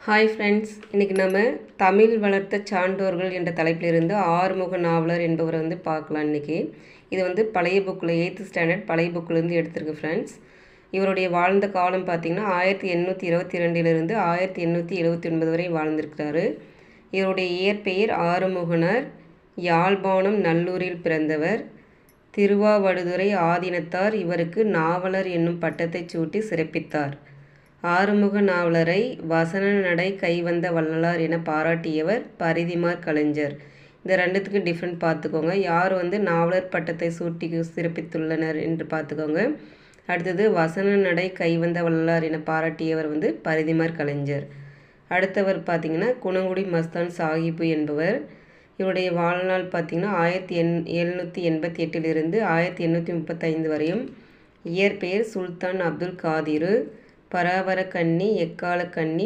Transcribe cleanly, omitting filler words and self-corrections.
Hi friends, இன்றைக்கி நம்ம தமிழ் வளர்த்த சான்றோர்கள் என்ற தலைப்பிலிருந்து ஆறுமுக நாவலர் என்பவரை பார்க்கலாம். இன்றைக்கி இது பழைய புக்கில் 8th ஸ்டாண்டர்ட் பழைய புக்கிலேருந்து எடுத்திருக்கு ஃப்ரெண்ட்ஸ். இவருடைய வாழ்ந்த காலம் பார்த்திங்கன்னா 1822 1879 வரை வாழ்ந்திருக்கிறாரு. இவருடைய இயற்பெயர் ஆறுமுகனார். யாழ்ப்பாணம் நல்லூரில் பிறந்தவர். திருவாவடுதுறை ஆதீனத்தார் இவருக்கு நாவலர் என்னும் பட்டத்தை சூட்டி சிறப்பித்தார். ஆறுமுக நாவலரை வசன நடை கைவந்த வள்ளலார் என பாராட்டியவர் பரிதிமாற் கலைஞர். இந்த ரெண்டுத்துக்கு டிஃப்ரெண்ட் பார்த்துக்கோங்க. யார் நாவலர் பட்டத்தை சூட்டி சிறப்பித்துள்ளனர் என்று பார்த்துக்கோங்க. அடுத்தது வசன நடை கைவந்த வள்ளலார் என பாராட்டியவர் பரிதிமாற் கலைஞர். அடுத்தவர் பார்த்திங்கன்னா குணங்குடி மஸ்தான் சாஹிபு என்பவர். இவருடைய வாழ்நாள் பார்த்திங்கன்னா 1788 1835 வரையும். இயற்பெயர் சுல்தான் அப்துல் காதிரு. பராவர கன்னி, எக்கால கன்னி,